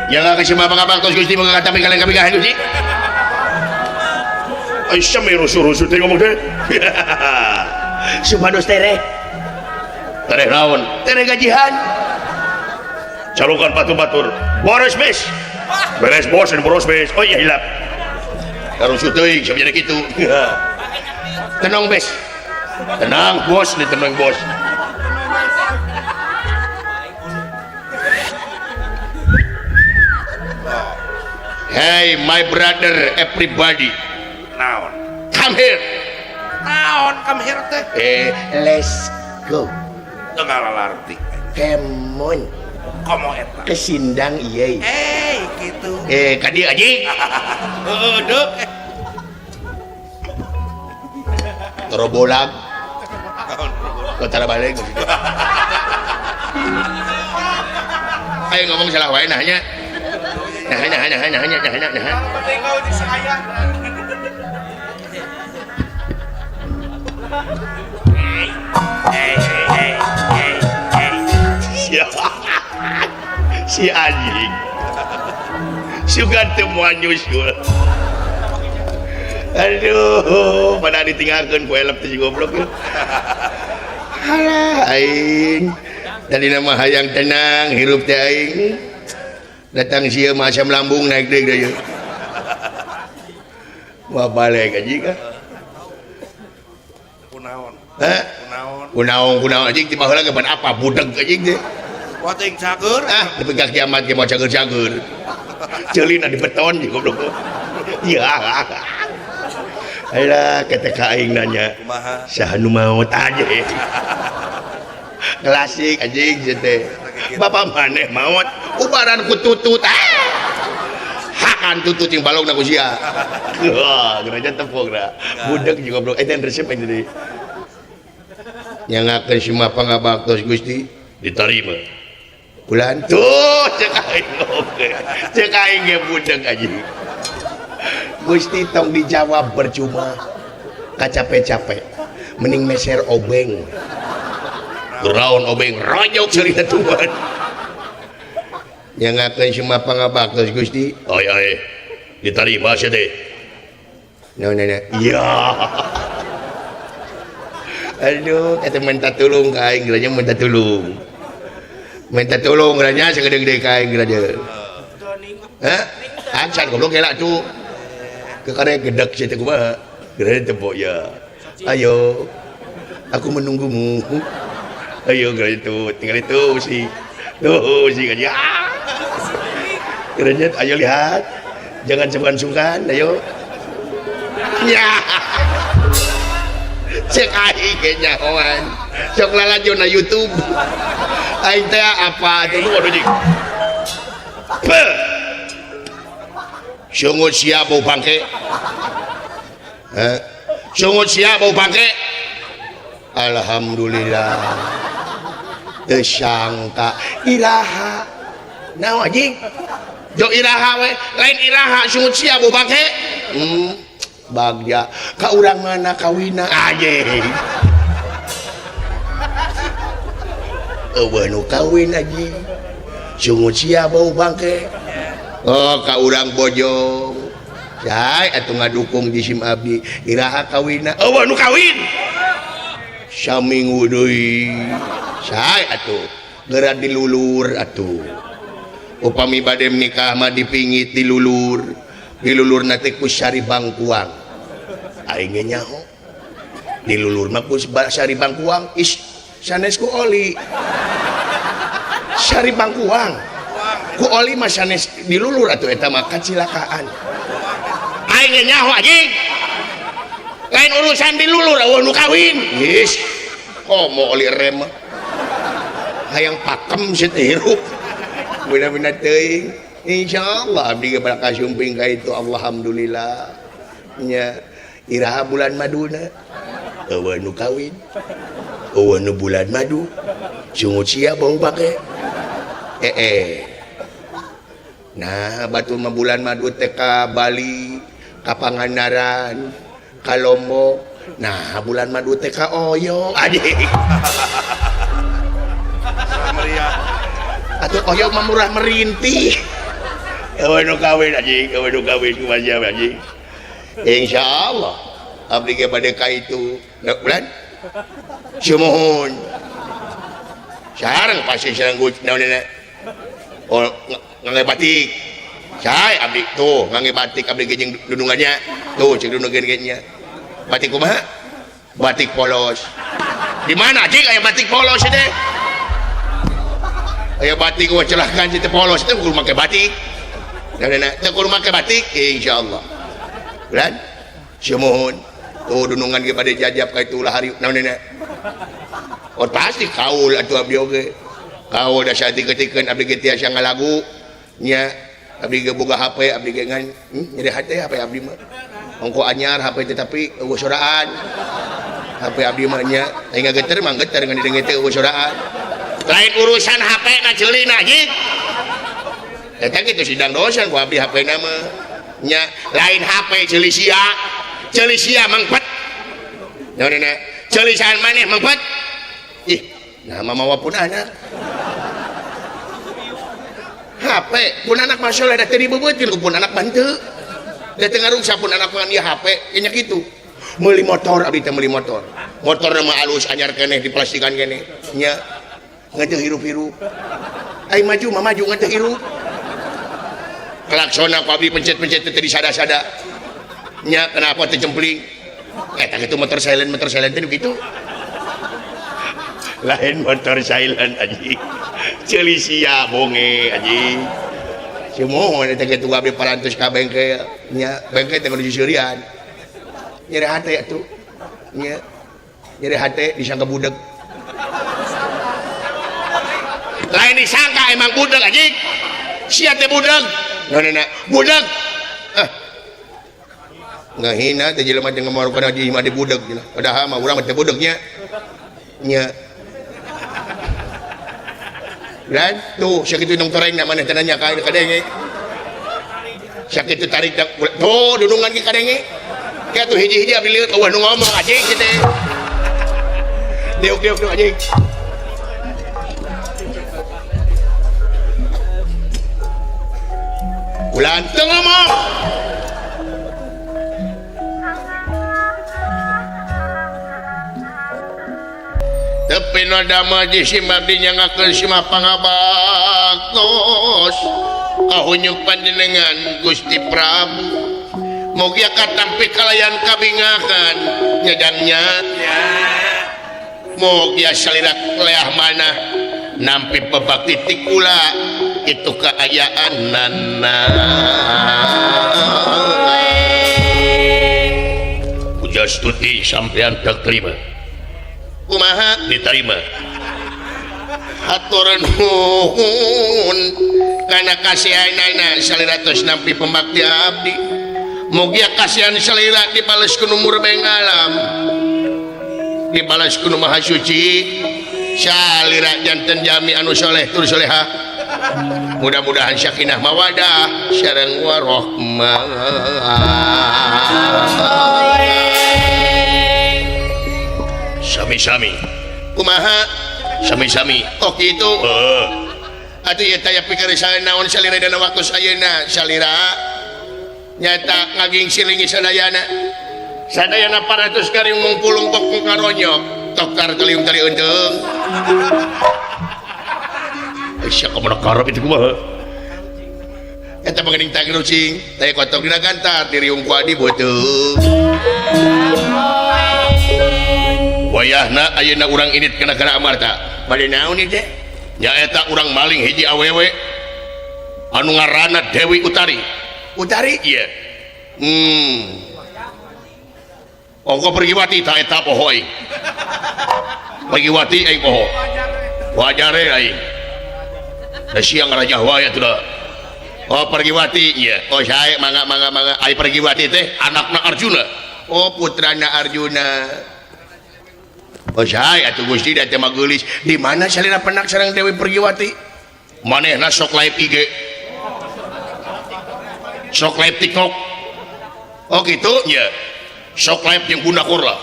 Jangan kasih mabang-abang tos Gusti mangga kata kalian kami gahan Gusti. Aisyah me rusuh-rusuh teh ngomong teh. Supados tere. Tere naon? Tere gajihan. Calukan batur-batur. Boros bes. Beres bos dan boros bes. Oh iya hilap. Karusuh teuing sabjana kitu. Tenang bes. Tenang bos, tenang bos. Hey my brother everybody. Naon? Come here. Naon come here teh? Let's go. Tengah lalarti. Come on. Komo eta. Ke Sindang ieu. Gitu. Ka dieu anjing. Dek. Terobolang. Kotara balik. Ayo ngomong salah wae nahnya. Nah. Penting kau di saya. Si anjing. Sugan temuan nyusul. Aduh, pada ditinggalkan ku elep teh goblok. Halah aing. Tadi nama hayang tenang hirup teh aing. Datang sieu macam lambung naik deui deui. Wah balik anjing kan. Kunaon? Hah? Kunaon anjing ti baheula kepan apa budeg anjing teh. Wah ting cager. Dipegang kiamat ge mau cager-cager. Ceulina di beton di goblok. Ya. Ayolah ketika aing nanya. Kumaha? Saha nu maot aja. Klasik anjing teh. Bapak maneh maot ubaran ku tutut. Hakan tutut yang balong na ku sia. Wah, geuraja tepung da. Budeg juga goblok. Eta resep aing tadi. Nyangakeun si mapangabaktos Gusti diterima. Bulan tuh cek aing oke. Cek aing ge budeg anjing. Gusti tong dijawab percuma. Kacape-cape. Mending meser obeng. Geraun obeng rojok cerita Tuhan. Yang akan semua pangabaktos Gusti. Oh ya diterima sih deh. No. Iya. Aduh, kata minta tolong kain geranya minta tolong. Minta tolong geranya segede-gede kain geranya. Hah? Acan goblok elak tuh. Kekare gedek sih teh kumaha. Geranya tembok ya. Ayo. Aku menunggumu. Ayo geranya tuh, tinggal itu sih. Tuh sih aja. Geranya ayo lihat. Jangan sungkan-sungkan, ayo. Ya. Cek aing ge nyahoan. Sok lalajo na YouTube. Aing teh apa tuh waduh jeung. Sungut sia bau bangke. Sungut sia bau bangke. Alhamdulillah. Teu sangka iraha. Naon anjing? Jo iraha we, lain iraha sungut sia bau bangke. Bagja ka urang mana kawina aje. Eueuh nu kawin aji. Sungut sia bau bangke. Oh ka urang bojong. Cai atuh ngadukung jisim abdi iraha kawina. Eueuh nu kawin. Saminggu deui. Cai atuh geura dilulur atuh. Upami bade nikah mah dipingit dilulur. Dilulur nanti ku Sari Bangkuang aing nyaho dilulur mah ku Sari Bangkuang sanes ku oli Sari Bangkuang ku oli mah sanes dilulur atuh eta mah kacilakaan aing nyaho anjing lain urusan dilulur eueuh nu kawin geus komo oli rem hayang pakem situ hirup bener-bener teuing. Insyaallah abdi kepada kasumping ka itu alhamdulillah nya iraha bulan maduna eueuh nu kawin eueuh nu bulan madu sungut sia bau pake nah batur mah bulan madu teh ka Bali ka Pangandaran ka Lombok nah bulan madu teh ka Oyo adik atuh Oyo mah murah merintih nu kawin anjing nu kawin kumaha anjing insyaallah abdi ge bade ka itu bulan sumuhun sareng pasti sareng naonna oh ngangge batik say abdi tuh ngangge batik abdi ge jeung dudungannya tuh cek dudungannya batik kumaha batik polos di mana anjing aya batik polos teh aya batik gua celahkan teh polos teh kudu make batik naonna teh kudu make batik insyaallah bulan sumuhun tuh dunungan ge bade jajab ka itu lahari naonna oh pasti kaul atuh abdi oge kaul da saeutik-eutikeun abdi ge tiasa ngalagu nya abdi ge boga HP abdi ge ngan nyeri hate HP abdi mah ongko anyar HP tetapi eueuh soraan HP abdi mah nya aing geter mah geter ngan didengen teh eueuh soraan lain urusan HP na ceulina anjing eta kitu sidang dosen ku abdi HP na mah nya lain HP ceuli sia mangpet naonna ceulisan maneh mangpet ih nah mamawa pun anak HP pun anak masalah dah tadi beubeutkeun pun anak bantu da teu ngarungsa pun anak pangan ieu HP nya kitu meuli motor abdi teh meuli motor mah alus anyar keneh diplastikan keneh nya ngeunteu hirup-hirup ai maju mah maju ngeunteu hirup klaksona ku abdi pencet-pencet teh disada-sada nya kenapa teh jempling eta kitu motor silent teh kitu lain motor silent anjing ceuli sia bonge anjing sumuhun eta kitu abdi parantos ka bengke nya bengke teh kudu seureun nyeri hate atuh nya nyeri hate disangka budak lain disangka emang budak anjing sia teh budak naonna budak ngahina teh jelema teh ngomongkeun haji mah di budak padahal mah urang teh budaknya nya dan tuh sakitu nung toreng na maneh teh nanya ka kadenge sakitu tarik tuh dudungan ke kadenge kayak tuh hiji-hiji abdi lieur eueuh nu ngomong anjing kitu teh deuk anjing ulan teu ngomong tapi noda maji si abdi nyangakeun si mah pangabaktos kahunyuk panjenengan Gusti Prabu mugi katampi kalayan kabingakan nyadangnya mugi salirak leah mana nampi pebakti tikula itu kaayaanana puja stuti sampean teu terima kumaha diterima hatur nuhun kana kasihanana salira tos nampi pembakti abdi mugi kasihan salira dibaleskeun umur bengalam dibaleskeun maha suci salira janten jami anu soleh tur solehah mudah-mudahan sakinah mawadah sareng warahmah sami-sami kumaha sami-sami oh kitu atuh ieu teh pikeun naon salira dina waktu ayeuna salira nyata ngaging silingi sadayana paratus kari mungpulung kok karonyok tokar kaliung tali eunteung sia kumaha karep itu kumaha eta pangening tangil cing teh kotok dina gantar diriung ku adi beuteung wayahna ayeuna urang init kana amarta bade naon ieu teh nyaeta urang maling hiji awewe anu ngaranna Dewi Utari iya ongko pergiwati ta eta poho aing pergiwati aing poho wajare aing da siang raja waya teh oh pergiwati iya oh sae mangga ai pergiwati teh anakna Arjuna oh putrana Arjuna oh sae atuh Gusti da teh mageulis di mana salira penak sareng Dewi Pergiwati manehna sok live IG sok live TikTok oh gitu nya sok live jeung bunda kurla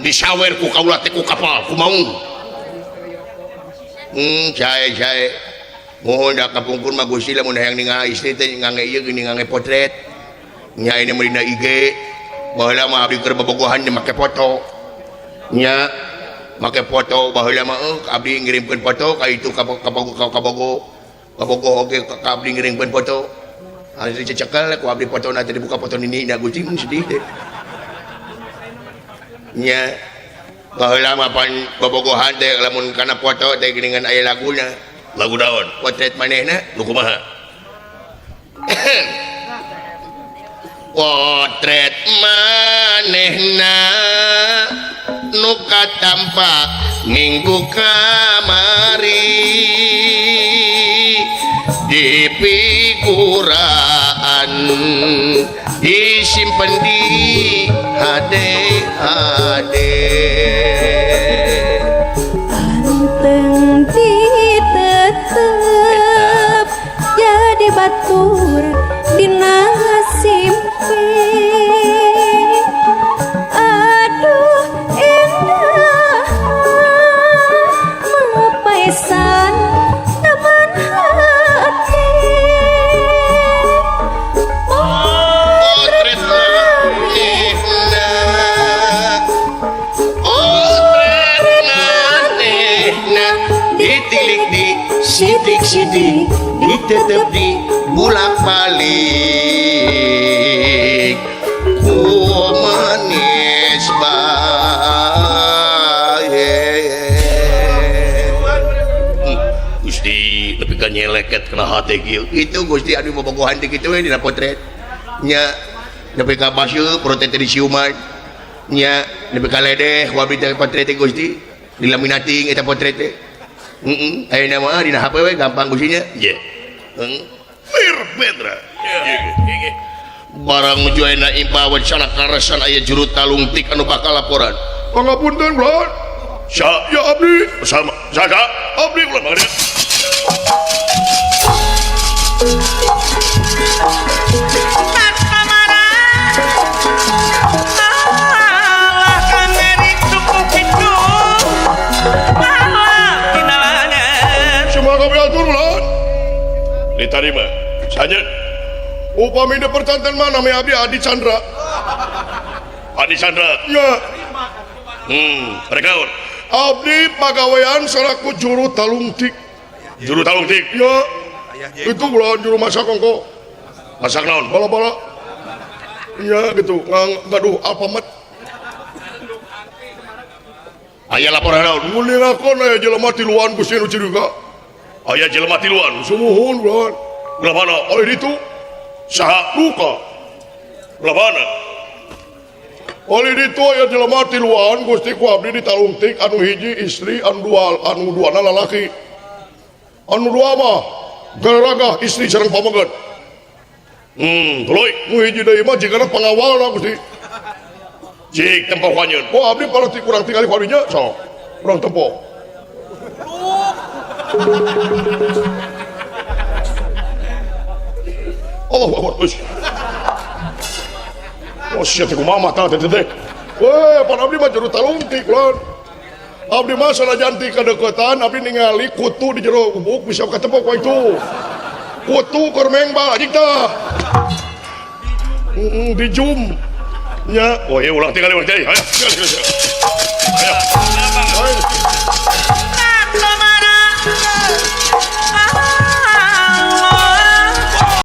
disawer ku kaula teh ku kapal ku maung sae Oh dah kapungkur mah Gusti lamun hayang ningali istri teh ngangge ieu geuning ngangge potret nya ini meulina IG baheula mah abdi keur bobogohan teh make foto nya make foto baheula mah abdi ngirimkeun foto ka itu ka bogo oge ka abdi ngirimkeun foto anu dicekel ku abdi fotona teh dibuka foto nini na Gusti sedih teh nya baheula mah pan bobogohan teh lamun kana foto teh geuningan aya laguna lagu daun potret manehna nu kumaha potret manehna nu katampak minggu kamari di figuraan disimpen di HD anteng ditetep jadi batur dina simpe aduh indah mapaisan teman hati potret manehna ditilik di sidik-sidik ditetep di bulak-balik ku manis bae Gusti tapi kan nyeleket kena hati kieu itu Gusti anu bobogohan di kitu we dina potret nya nepi ka baseuh protet di siuman nya nepi ka ledeh ku abdi teh potret Gusti dilaminating eta potret teh ayeuna mah dina HP we gampang Gustinya ye Petra barang mujuaina imba wacana karasan aya juru talungtik anu bakal laporan pangapunten Blon sa ya abdi sama sada abdi kula mangga diterima saja upami di percantan mana me abdi Adi Chandra ya regaun abdi pagawean selaku juru talungtik ya itu bulan juru masak kongko masak naon bala-bala ya gitu gaduh alpamet aya laporan naon ngulingakon aya jelema tiluan Gusti nu ciruga aya jelema tiluan sumuhun bulan mana oleh itu saha luka mana oleh itu aya jelema tiluan Gusti ku abdi ditalungtik anu hiji istri anu duana lalaki anu dua mah garagah istri sareng pamaget tuluy nu hiji deui mah jigana pangawalna Gusti cik tempo kanyeun oh abdi parati kurang tinggali parinya sok kurang tempo Allah Akbar. Oh siapa ku mama tah teh. Weh, pan abdi mah juru talungtik lan. Abdi mah sanajan ti kadeukeutan abdi ningali kutu di jero ubuk bisa ketemu ku itu. Kutu keur mengbal anjing tah. Di jum. Nya, oh iya ulang tinggal teh. Ayo. Ayo.